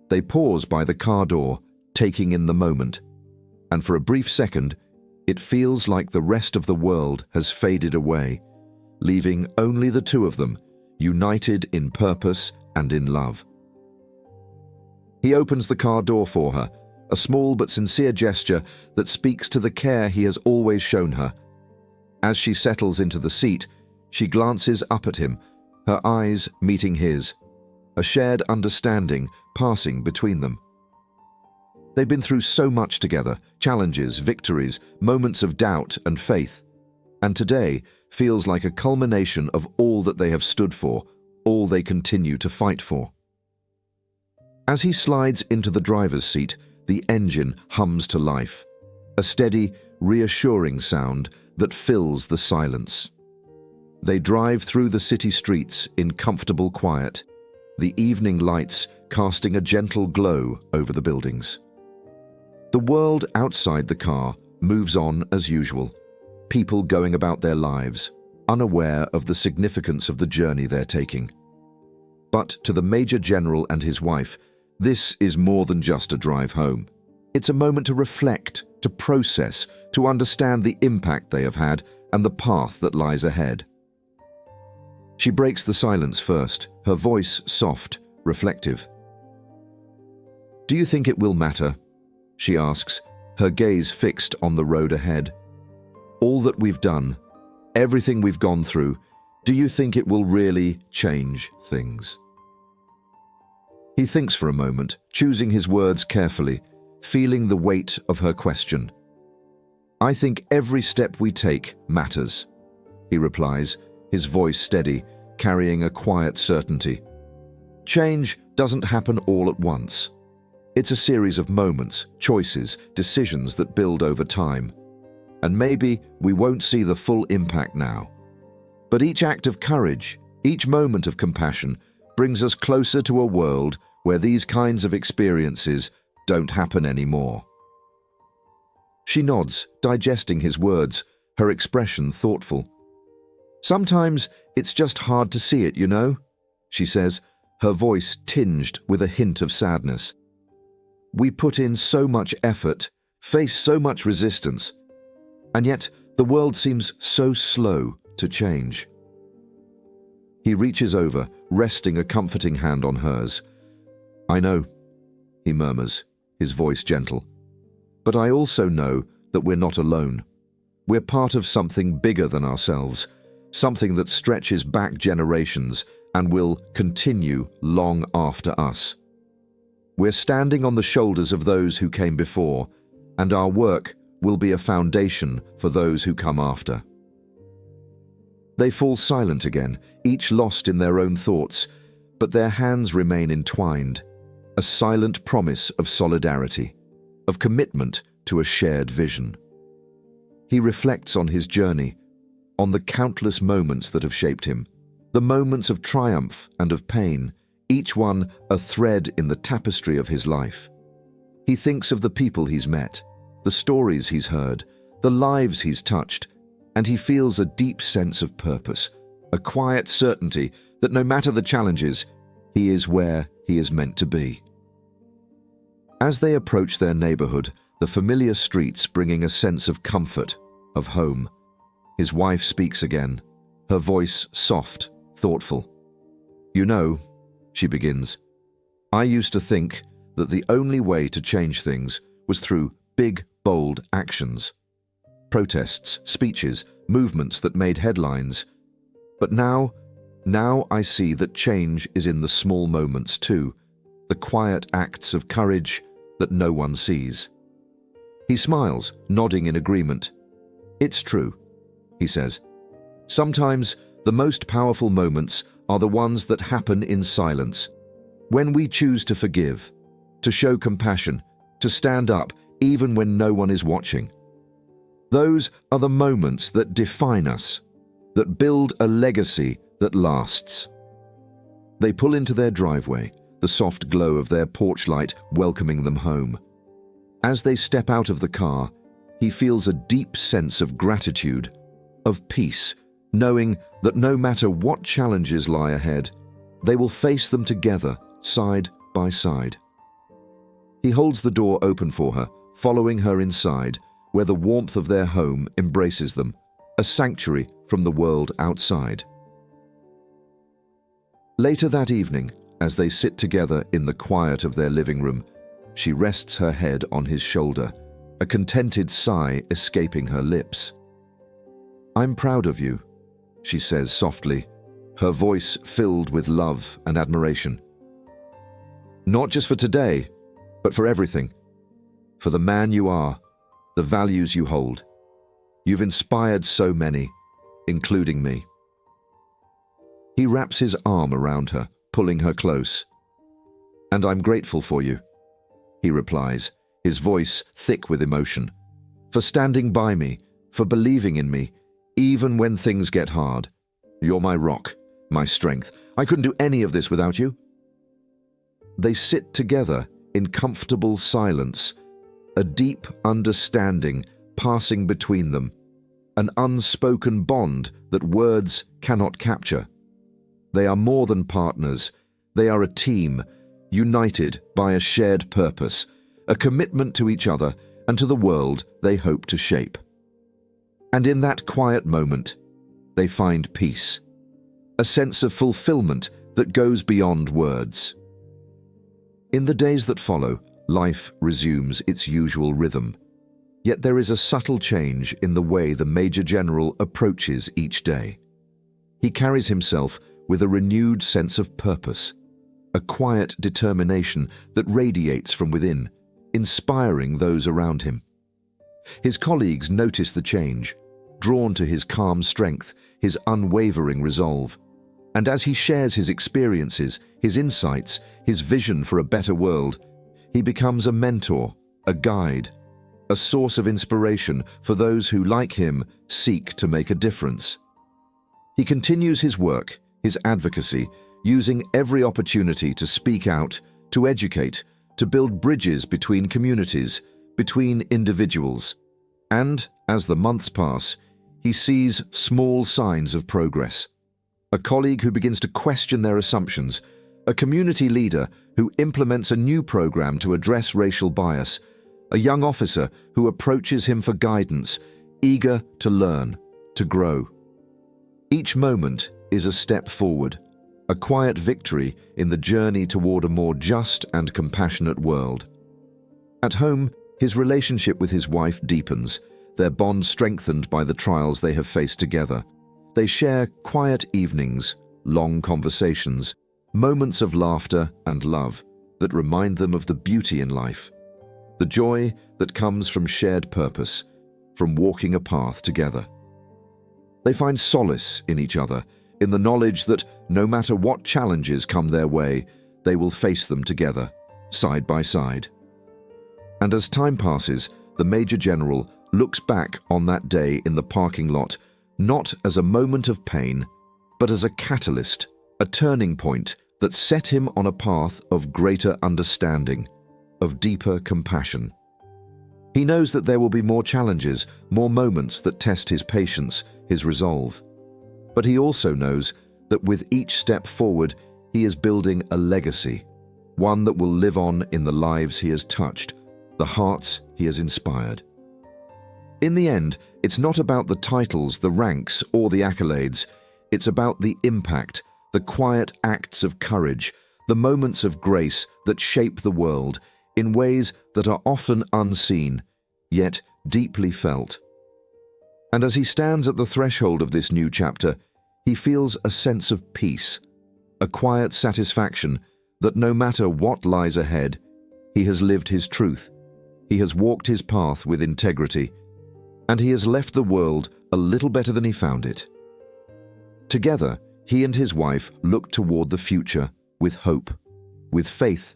They pause by the car door, taking in the moment, and for a brief second, it feels like the rest of the world has faded away, leaving only the two of them, united in purpose and in love. He opens the car door for her, a small but sincere gesture that speaks to the care he has always shown her. As she settles into the seat, she glances up at him, her eyes meeting his, a shared understanding passing between them. They've been through so much together, challenges, victories, moments of doubt and faith, and today feels like a culmination of all that they have stood for, all they continue to fight for. As he slides into the driver's seat, the engine hums to life, a steady, reassuring sound that fills the silence. They drive through the city streets in comfortable quiet, the evening lights casting a gentle glow over the buildings. The world outside the car moves on as usual, people going about their lives, unaware of the significance of the journey they're taking. But to the Major General and his wife, this is more than just a drive home. It's a moment to reflect, to process, to understand the impact they have had and the path that lies ahead. She breaks the silence first, her voice soft, reflective. "Do you think it will matter?" she asks, her gaze fixed on the road ahead. "All that we've done, everything we've gone through, do you think it will really change things?" He thinks for a moment, choosing his words carefully, feeling the weight of her question. "I think every step we take matters," he replies, his voice steady, carrying a quiet certainty. "Change doesn't happen all at once. It's a series of moments, choices, decisions that build over time. And maybe we won't see the full impact now. But each act of courage, each moment of compassion, brings us closer to a world where these kinds of experiences don't happen anymore." She nods, digesting his words, her expression thoughtful. "Sometimes it's just hard to see it, you know," she says, her voice tinged with a hint of sadness. "We put in so much effort, face so much resistance, and yet the world seems so slow to change." He reaches over, resting a comforting hand on hers. "I know," he murmurs, his voice gentle. "But I also know that we're not alone. We're part of something bigger than ourselves, something that stretches back generations and will continue long after us. We're standing on the shoulders of those who came before, and our work will be a foundation for those who come after." They fall silent again, each lost in their own thoughts, but their hands remain entwined, a silent promise of solidarity, of commitment to a shared vision. He reflects on his journey, on the countless moments that have shaped him, the moments of triumph and of pain, each one a thread in the tapestry of his life. He thinks of the people he's met, the stories he's heard, the lives he's touched, and he feels a deep sense of purpose, a quiet certainty that no matter the challenges, he is where he is meant to be. As they approach their neighborhood, the familiar streets bringing a sense of comfort, of home, his wife speaks again, her voice soft, thoughtful. "You know," she begins, "I used to think that the only way to change things was through big, bold actions. Protests, speeches, movements that made headlines. But now I see that change is in the small moments too, the quiet acts of courage that no one sees. He smiles, nodding in agreement. "It's true," he says. "Sometimes the most powerful moments are the ones that happen in silence. When we choose to forgive, to show compassion, to stand up even when no one is watching. Those are the moments that define us, that build a legacy that lasts." They pull into their driveway, the soft glow of their porch light welcoming them home. As they step out of the car, he feels a deep sense of gratitude, of peace, knowing that no matter what challenges lie ahead, they will face them together, side by side. He holds the door open for her, following her inside, where the warmth of their home embraces them, a sanctuary from the world outside. Later that evening, as they sit together in the quiet of their living room, she rests her head on his shoulder, a contented sigh escaping her lips. "I'm proud of you," she says softly, her voice filled with love and admiration. "Not just for today, but for everything. For the man you are, the values you hold. You've inspired so many, including me." He wraps his arm around her, pulling her close. "And I'm grateful for you," he replies, his voice thick with emotion. "For standing by me, for believing in me, even when things get hard. You're my rock, my strength. I couldn't do any of this without you." They sit together in comfortable silence, a deep understanding passing between them, an unspoken bond that words cannot capture. They are more than partners. They are a team, united by a shared purpose, a commitment to each other and to the world they hope to shape. And in that quiet moment, they find peace, a sense of fulfillment that goes beyond words. In the days that follow, life resumes its usual rhythm. Yet there is a subtle change in the way the Major General approaches each day. He carries himself with a renewed sense of purpose, a quiet determination that radiates from within, inspiring those around him. His colleagues notice the change, drawn to his calm strength, his unwavering resolve. And as he shares his experiences, his insights, his vision for a better world, he becomes a mentor, a guide, a source of inspiration for those who, like him, seek to make a difference. He continues his work, his advocacy, using every opportunity to speak out, to educate, to build bridges between communities, between individuals. And, as the months pass, he sees small signs of progress. A colleague who begins to question their assumptions, a community leader who implements a new program to address racial bias, a young officer who approaches him for guidance, eager to learn, to grow. Each moment is a step forward, a quiet victory in the journey toward a more just and compassionate world. At home, his relationship with his wife deepens, their bond strengthened by the trials they have faced together. They share quiet evenings, long conversations, moments of laughter and love that remind them of the beauty in life, the joy that comes from shared purpose, from walking a path together. They find solace in each other, in the knowledge that no matter what challenges come their way, they will face them together, side by side. And as time passes, the Major General looks back on that day in the parking lot, not as a moment of pain, but as a catalyst, a turning point that set him on a path of greater understanding, of deeper compassion. He knows that there will be more challenges, more moments that test his patience, his resolve. But he also knows that with each step forward, he is building a legacy, one that will live on in the lives he has touched, the hearts he has inspired. In the end, it's not about the titles, the ranks, or the accolades. It's about the impact, the quiet acts of courage, the moments of grace that shape the world, in ways that are often unseen, yet deeply felt. And as he stands at the threshold of this new chapter, he feels a sense of peace, a quiet satisfaction that no matter what lies ahead, he has lived his truth, he has walked his path with integrity, and he has left the world a little better than he found it. Together, he and his wife look toward the future with hope, with faith,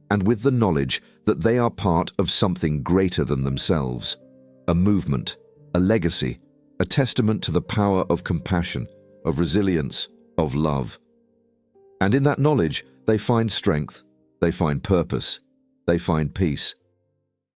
and with the knowledge that they are part of something greater than themselves, a movement, a legacy, a testament to the power of compassion, of resilience, of love. And in that knowledge, they find strength, they find purpose, they find peace.